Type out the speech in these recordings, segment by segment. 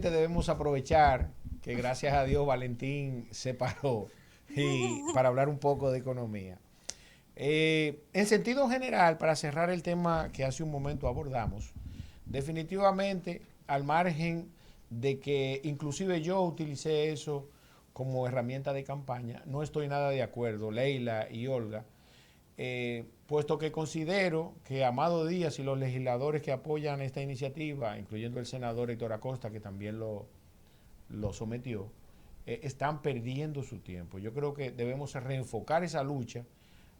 definitivamente debemos aprovechar que gracias a Dios Valentín se paró y para hablar un poco de economía. En sentido general, para cerrar el tema que hace un momento abordamos, definitivamente, al margen de que inclusive yo utilicé eso como herramienta de campaña, no estoy nada de acuerdo, Leila y Olga, puesto que considero que Amado Díaz y los legisladores que apoyan esta iniciativa, incluyendo el senador Héctor Acosta, que también lo sometió, están perdiendo su tiempo. Yo creo que debemos reenfocar esa lucha,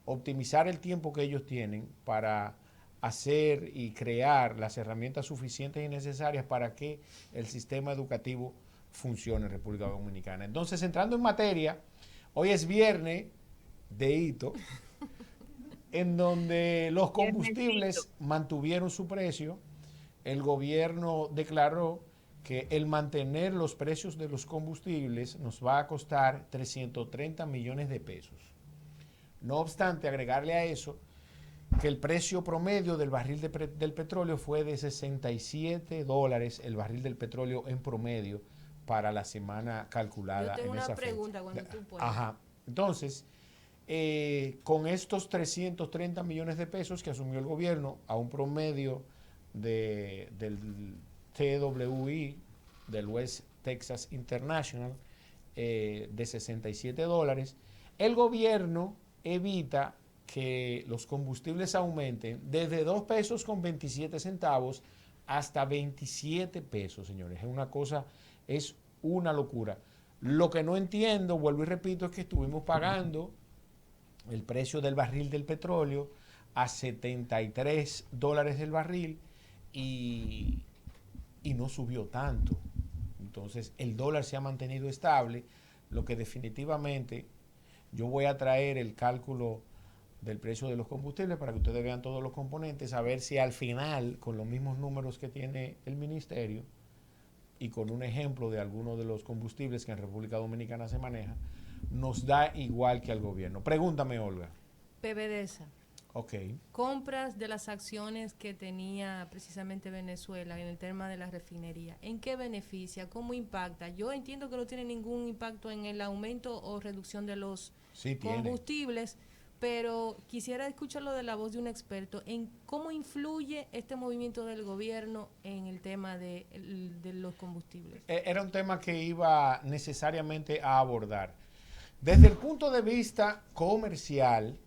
optimizar el tiempo que ellos tienen para hacer y crear las herramientas suficientes y necesarias para que el sistema educativo funcione en República Dominicana. Entonces, entrando en materia, hoy es viernes de hito, en donde los Viernesito. combustibles mantuvieron su precio. El gobierno declaró que el mantener los precios de los combustibles nos va a costar 330 millones de pesos. No obstante, agregarle a eso que el precio promedio del barril del petróleo fue de $67 el barril del petróleo en promedio para la semana Yo calculada tengo en una esa fecha. pregunta cuando tú puedas. Ajá. Entonces, con estos 330 millones de pesos que asumió el gobierno a un promedio del TWI, del West Texas International, de $67, el gobierno evita que los combustibles aumenten desde 2 pesos con 27 centavos hasta 27 pesos, señores. Es una cosa, es una locura. Lo que no entiendo, vuelvo y repito, es que estuvimos pagando el precio del barril del petróleo a $73 el barril y, y no subió tanto. Entonces el dólar se ha mantenido estable, lo que definitivamente yo voy a traer el cálculo del precio de los combustibles para que ustedes vean todos los componentes, a ver si al final, con los mismos números que tiene el ministerio y con un ejemplo de algunos de los combustibles que en República Dominicana se maneja, nos da igual que al gobierno. Pregúntame, Olga. PBDESA, Ok. compras de las acciones que tenía precisamente Venezuela en el tema de la refinería. ¿En qué beneficia? ¿Cómo impacta? Yo entiendo que no tiene ningún impacto en el aumento o reducción de los Sí tiene. combustibles, pero quisiera escucharlo de la voz de un experto en cómo influye este movimiento del gobierno en el tema de los combustibles. Era un tema que iba necesariamente a abordar. Desde el punto de vista comercial,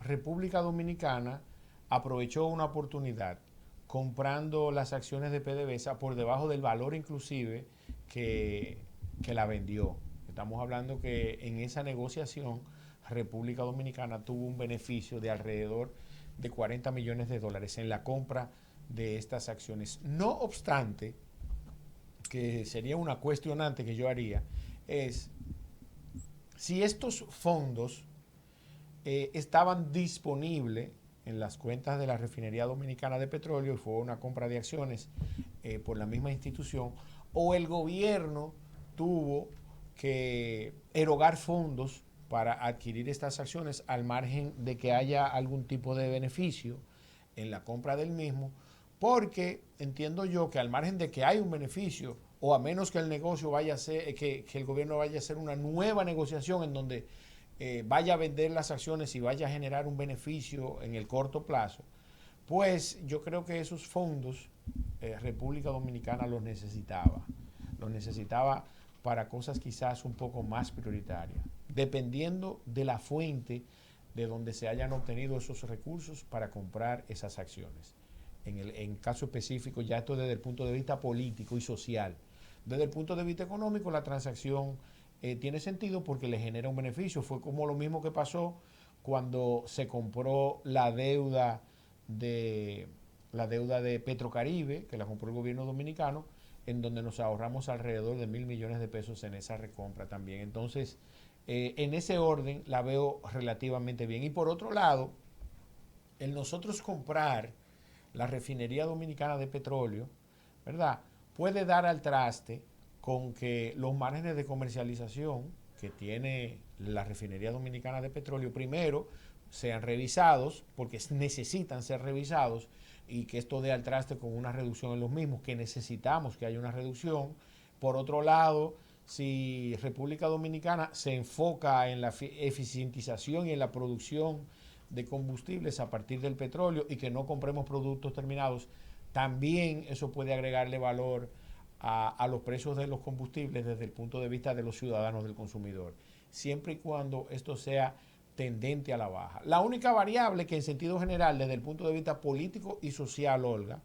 República Dominicana aprovechó una oportunidad comprando las acciones de PDVSA por debajo del valor inclusive que, que la vendió. Estamos hablando que en esa negociación República Dominicana tuvo un beneficio de alrededor de 40 millones de dólares en la compra de estas acciones. No obstante, que sería una cuestionante que yo haría, es si estos fondos estaban disponibles en las cuentas de la Refinería Dominicana de Petróleo y fue una compra de acciones por la misma institución, o el gobierno tuvo que erogar fondos para adquirir estas acciones al margen de que haya algún tipo de beneficio en la compra del mismo, porque entiendo yo que al margen de que hay un beneficio, o a menos que el negocio vaya a ser, que el gobierno vaya a hacer una nueva negociación en donde vaya a vender las acciones y vaya a generar un beneficio en el corto plazo, pues yo creo que esos fondos República Dominicana los necesitaba para cosas quizás un poco más prioritarias, dependiendo de la fuente de donde se hayan obtenido esos recursos para comprar esas acciones. En caso específico, ya esto desde el punto de vista político y social. Desde el punto de vista económico, la transacción tiene sentido porque le genera un beneficio. Fue como lo mismo que pasó cuando se compró la deuda de Petrocaribe, que la compró el gobierno dominicano, en donde nos ahorramos alrededor de 1.000 millones de pesos en esa recompra también. Entonces, en ese orden la veo relativamente bien. Y por otro lado, el nosotros comprar la refinería dominicana de petróleo, ¿verdad? Puede dar al traste con que los márgenes de comercialización que tiene la refinería dominicana de petróleo, primero, sean revisados, porque necesitan ser revisados, y que esto dé al traste con una reducción en los mismos, que necesitamos que haya una reducción, Por otro lado, si República Dominicana se enfoca en la eficientización y en la producción de combustibles a partir del petróleo y que no compremos productos terminados, también eso puede agregarle valor a los precios de los combustibles desde el punto de vista de los ciudadanos, del consumidor, siempre y cuando esto sea tendente a la baja. La única variable que en sentido general, desde el punto de vista político y social, Olga,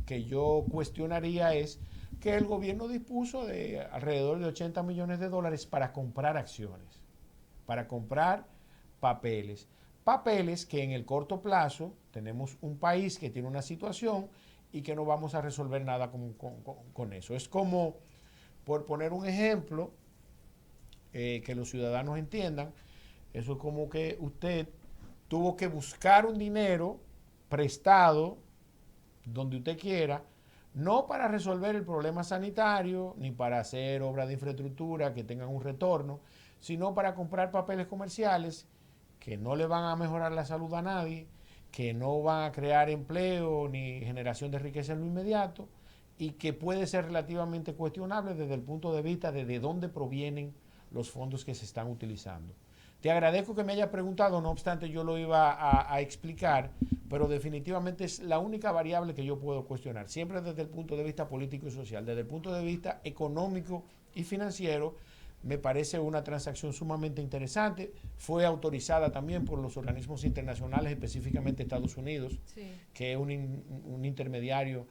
que yo cuestionaría es que el gobierno dispuso de alrededor de 80 millones de dólares para comprar acciones, para comprar papeles. Papeles que en el corto plazo tenemos un país que tiene una situación y que no vamos a resolver nada con eso. Es como, por poner un ejemplo, que los ciudadanos entiendan, eso es como que usted tuvo que buscar un dinero prestado donde usted quiera, no para resolver el problema sanitario, ni para hacer obras de infraestructura que tengan un retorno, sino para comprar papeles comerciales que no le van a mejorar la salud a nadie, que no van a crear empleo ni generación de riqueza en lo inmediato y que puede ser relativamente cuestionable desde el punto de vista de dónde provienen los fondos que se están utilizando. Te agradezco que me hayas preguntado, no obstante yo lo iba a explicar, pero definitivamente es la única variable que yo puedo cuestionar, siempre desde el punto de vista político y social. Desde el punto de vista económico y financiero, me parece una transacción sumamente interesante. Fue autorizada también por los organismos internacionales, específicamente Estados Unidos, sí, que es un intermediario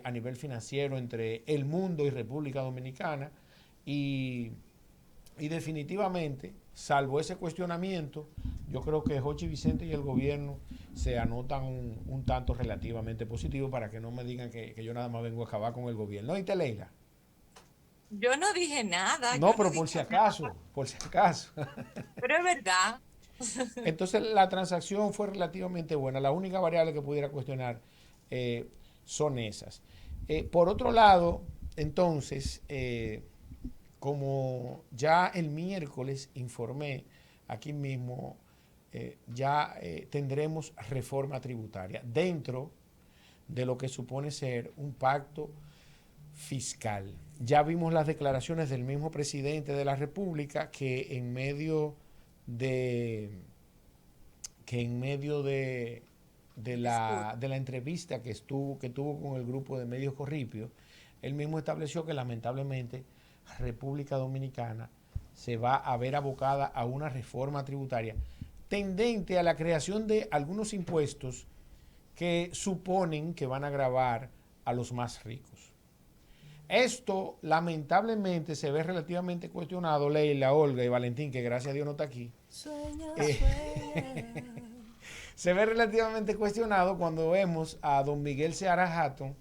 a nivel financiero entre el mundo y República Dominicana. Y definitivamente, salvo ese cuestionamiento, yo creo que Jochi Vicente y el gobierno se anotan un tanto relativamente positivo para que no me digan que yo nada más vengo a acabar con el gobierno. ¿No, Leila? Yo no dije nada. No, pero por si acaso, por si acaso. Pero es verdad. Entonces la transacción fue relativamente buena. La única variable que pudiera cuestionar son esas. Por otro lado, entonces, como ya el miércoles informé aquí mismo, ya tendremos reforma tributaria dentro de lo que supone ser un pacto fiscal. Ya vimos las declaraciones del mismo presidente de la República que en medio de la entrevista que tuvo con el grupo de medios Corripio, él mismo estableció que lamentablemente República Dominicana se va a ver abocada a una reforma tributaria tendente a la creación de algunos impuestos que suponen que van a gravar a los más ricos. Esto lamentablemente se ve relativamente cuestionado, Leila, Olga y Valentín, que gracias a Dios no está aquí. Sueña. Se ve relativamente cuestionado cuando vemos a don Miguel Seara Hatton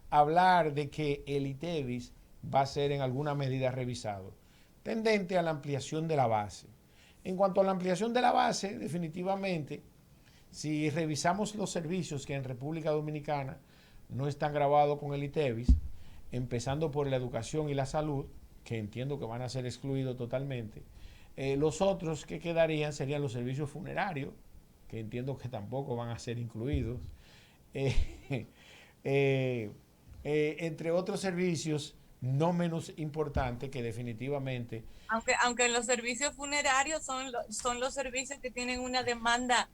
hablar de que el ITEVIS va a ser en alguna medida revisado, tendente a la ampliación de la base. En cuanto a la ampliación de la base, definitivamente, si revisamos los servicios que en República Dominicana no están grabados con el ITEVIS, empezando por la educación y la salud, que entiendo que van a ser excluidos totalmente, los otros que quedarían serían los servicios funerarios, que entiendo que tampoco van a ser incluidos, entre otros servicios no menos importantes que definitivamente... Aunque en los servicios funerarios son los servicios que tienen una demanda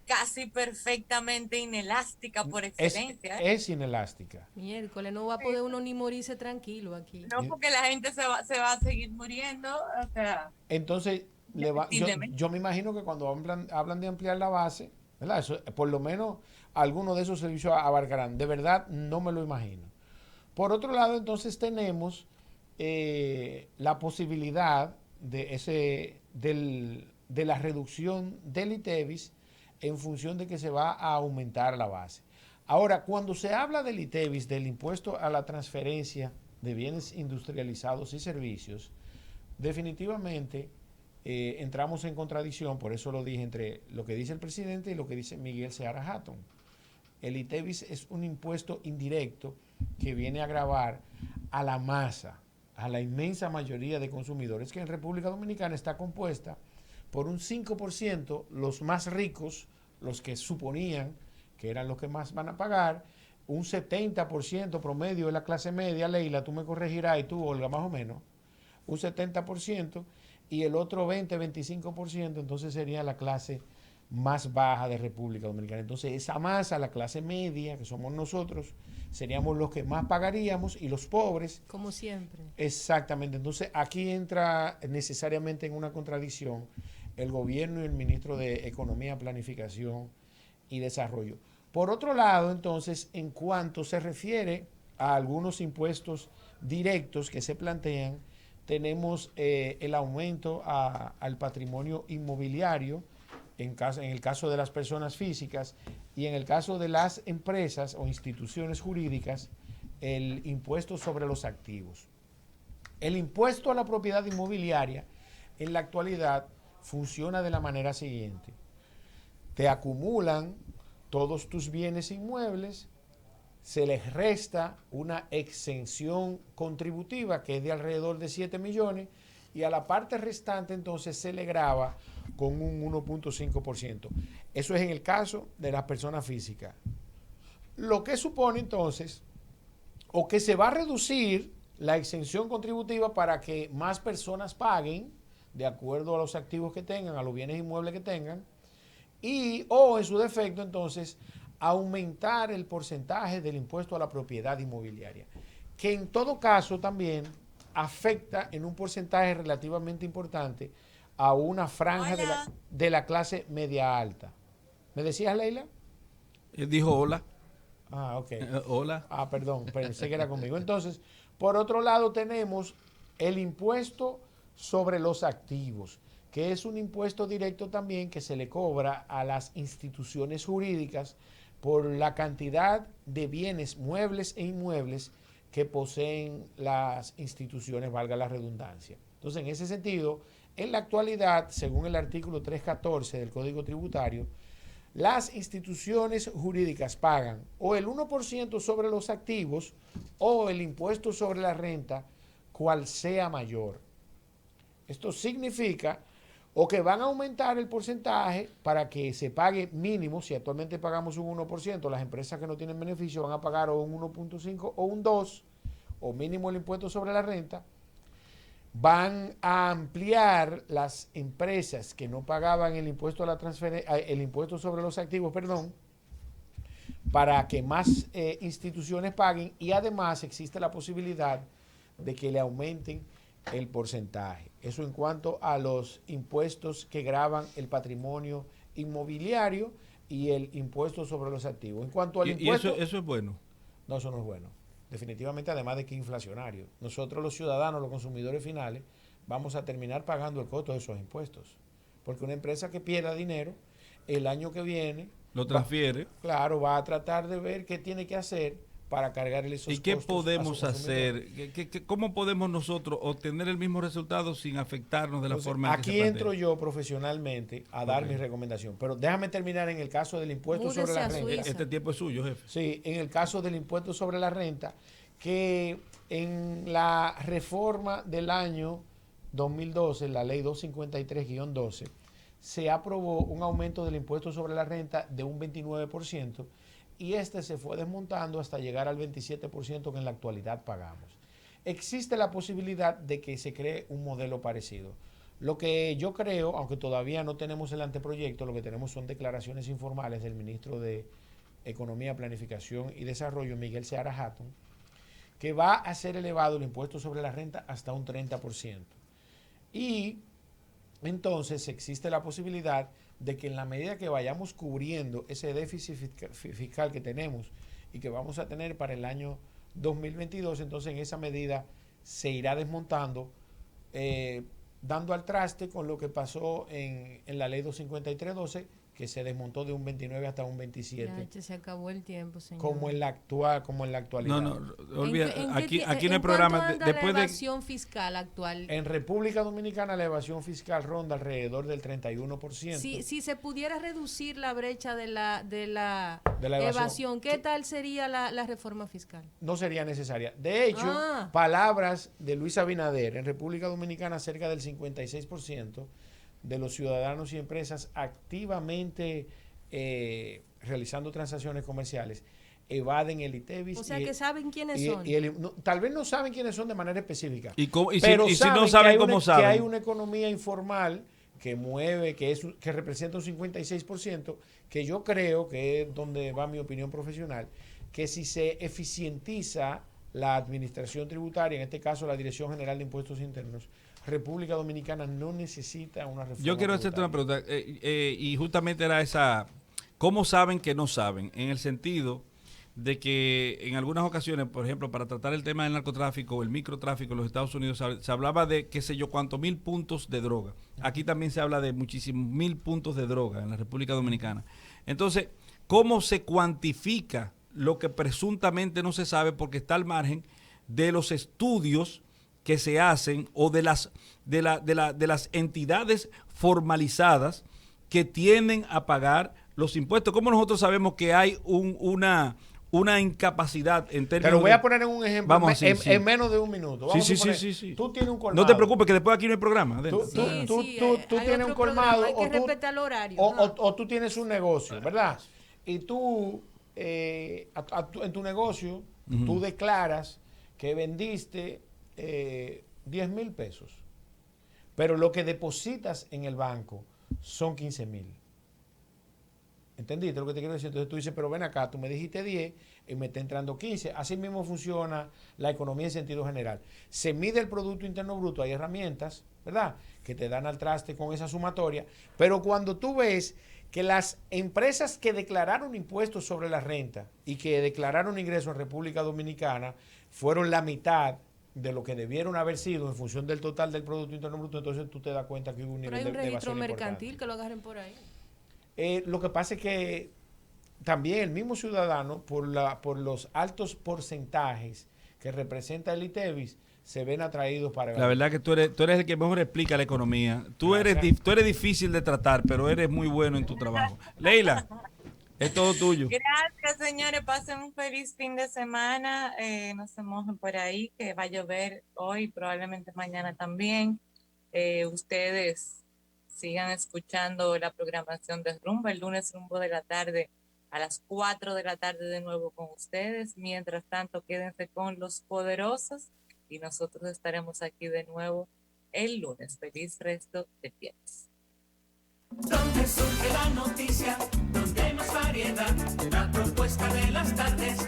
casi perfectamente inelástica por excelencia. Es inelástica. Miércoles, no va a poder uno ni morirse tranquilo aquí. No, porque la gente se va a seguir muriendo. O sea, entonces, yo me imagino que cuando hablan de ampliar la base, ¿verdad? Eso, por lo menos algunos de esos servicios abarcarán. De verdad, no me lo imagino. Por otro lado, entonces tenemos la posibilidad de la reducción del ITEVIS en función de que se va a aumentar la base. Ahora, cuando se habla del ITEVIS, del impuesto a la transferencia de bienes industrializados y servicios, definitivamente entramos en contradicción, por eso lo dije, entre lo que dice el presidente y lo que dice Miguel Seara Hatton. El ITEVIS es un impuesto indirecto que viene a gravar a la masa, a la inmensa mayoría de consumidores, que en República Dominicana está compuesta por un 5%, los más ricos, los que suponían que eran los que más van a pagar, un 70% promedio de la clase media, Leila, tú me corregirás, y tú, Olga, más o menos, un 70%, y el otro 20-25%, entonces sería la clase más baja de República Dominicana. Entonces esa masa, la clase media, que somos nosotros, seríamos los que más pagaríamos, y los pobres. Como siempre. Exactamente. Entonces aquí entra necesariamente en una contradicción el gobierno y el ministro de Economía, Planificación y Desarrollo. Por otro lado, entonces, en cuanto se refiere a algunos impuestos directos que se plantean, tenemos el aumento al patrimonio inmobiliario, en el caso de las personas físicas, y en el caso de las empresas o instituciones jurídicas, el impuesto sobre los activos. El impuesto a la propiedad inmobiliaria en la actualidad funciona de la manera siguiente. Te acumulan todos tus bienes inmuebles, se les resta una exención contributiva que es de alrededor de 7 millones, y a la parte restante entonces se le grava con un 1.5%. Eso es en el caso de las personas físicas. Lo que supone entonces, o que se va a reducir la exención contributiva para que más personas paguen de acuerdo a los activos que tengan, a los bienes inmuebles que tengan, y o en su defecto entonces aumentar el porcentaje del impuesto a la propiedad inmobiliaria, que en todo caso también afecta en un porcentaje relativamente importante a una franja de la clase media alta. ¿Me decías, Leila? Él dijo hola. Ah, ok. Hola. Ah, perdón, pensé que era conmigo. Entonces, por otro lado tenemos el impuesto sobre los activos, que es un impuesto directo también que se le cobra a las instituciones jurídicas por la cantidad de bienes muebles e inmuebles que poseen las instituciones, valga la redundancia. Entonces, en ese sentido, en la actualidad, según el artículo 314 del Código Tributario, las instituciones jurídicas pagan o el 1% sobre los activos o el impuesto sobre la renta, cual sea mayor. Esto significa o que van a aumentar el porcentaje para que se pague mínimo. Si actualmente pagamos un 1%, las empresas que no tienen beneficio van a pagar o un 1.5 o un 2, o mínimo el impuesto sobre la renta. Van a ampliar las empresas que no pagaban el impuesto a la el impuesto sobre los activos, para que más instituciones paguen, y además existe la posibilidad de que le aumenten el porcentaje. Eso en cuanto a los impuestos que gravan el patrimonio inmobiliario y el impuesto sobre los activos. En cuanto al impuesto... ¿Y eso es bueno? No, eso no es bueno. Definitivamente, además de que es inflacionario. Nosotros los ciudadanos, los consumidores finales, vamos a terminar pagando el costo de esos impuestos. Porque una empresa que pierda dinero, el año que viene... Lo transfiere. Claro, va a tratar de ver qué tiene que hacer para cargar esos costos. ¿Y qué podemos hacer? ¿Cómo podemos nosotros obtener el mismo resultado sin afectarnos de la forma en que se plantea? Aquí entro yo profesionalmente a dar mi recomendación, pero déjame terminar en el caso del impuesto sobre la renta. Este tiempo es suyo, jefe. Sí, en el caso del impuesto sobre la renta, que en la reforma del año 2012, la ley 253-12, se aprobó un aumento del impuesto sobre la renta de un 29%, y este se fue desmontando hasta llegar al 27% que en la actualidad pagamos. Existe la posibilidad de que se cree un modelo parecido. Lo que yo creo, aunque todavía no tenemos el anteproyecto, lo que tenemos son declaraciones informales del ministro de Economía, Planificación y Desarrollo, Miguel Seara Hatton, que va a ser elevado el impuesto sobre la renta hasta un 30%. Y entonces existe la posibilidad de que en la medida que vayamos cubriendo ese déficit fiscal que tenemos y que vamos a tener para el año 2022, entonces en esa medida se irá desmontando, dando al traste con lo que pasó en la ley 253-12, que se desmontó de un 29 hasta un 27. Ya, se acabó el tiempo, señor. Como en la actualidad. No, olvida, aquí en el programa... Después la evasión fiscal actual. En República Dominicana la evasión fiscal ronda alrededor del 31%. Si se pudiera reducir la brecha de la evasión, ¿qué tal sería la reforma fiscal? No sería necesaria. De hecho, palabras de Luis Abinader, en República Dominicana cerca del 56% de los ciudadanos y empresas activamente realizando transacciones comerciales evaden el ITEVIS. O sea, que saben quiénes son. Tal vez no saben quiénes son de manera específica. Pero si no saben cómo saben. Que hay una economía informal que mueve, que representa un 56%, que yo creo que es donde va mi opinión profesional, que si se eficientiza la administración tributaria, en este caso la Dirección General de Impuestos Internos, República Dominicana no necesita una reforma. Yo quiero hacerte una pregunta, y justamente era esa, ¿cómo saben que no saben? En el sentido de que en algunas ocasiones, por ejemplo, para tratar el tema del narcotráfico o el microtráfico en los Estados Unidos, se hablaba de qué sé yo cuántos 1000 puntos de droga. Aquí también se habla de muchísimos 1000 puntos de droga en la República Dominicana. Entonces, ¿cómo se cuantifica lo que presuntamente no se sabe porque está al margen de los estudios que se hacen o de las entidades formalizadas que tienden a pagar los impuestos? ¿Cómo nosotros sabemos que hay una incapacidad en términos? Te lo voy a poner en un ejemplo en menos de un minuto. Sí. Tú tienes un colmado. No te preocupes, que después aquí no hay programa. Tú tienes un colmado. Hay que respetar el horario. O tú tienes un negocio, ¿verdad? Y tú, en tu negocio, tú declaras que vendiste 10,000 pesos. Pero lo que depositas en el banco son 15,000. ¿Entendiste lo que te quiero decir? Entonces tú dices, pero ven acá, tú me dijiste 10 y me está entrando 15. Así mismo funciona la economía en sentido general. Se mide el Producto Interno Bruto, hay herramientas, ¿verdad?, que te dan al traste con esa sumatoria, pero cuando tú ves que las empresas que declararon impuestos sobre la renta y que declararon ingresos en República Dominicana fueron la mitad de lo que debieron haber sido en función del total del Producto Interno Bruto, entonces tú te das cuenta que hubo un nivel de evasión importante. Pero hay un registro mercantil que lo agarren por ahí. Lo que pasa es que también el mismo ciudadano, por los altos porcentajes que representa el ITEVIS, se ven atraídos para... La verdad que tú eres el que mejor explica la economía. Tú eres difícil de tratar, pero eres muy bueno en tu trabajo. Leila, es todo tuyo. Gracias, señores. Pasen un feliz fin de semana. No se mojen por ahí, que va a llover hoy, probablemente mañana también. Ustedes sigan escuchando la programación de Rumbo. El lunes, Rumbo de la tarde, a las 4 de la tarde de nuevo con ustedes. Mientras tanto, quédense con los poderosos y nosotros estaremos aquí de nuevo el lunes. Feliz resto de viernes. Donde surge la noticia, donde hay más variedad, la propuesta de las tardes.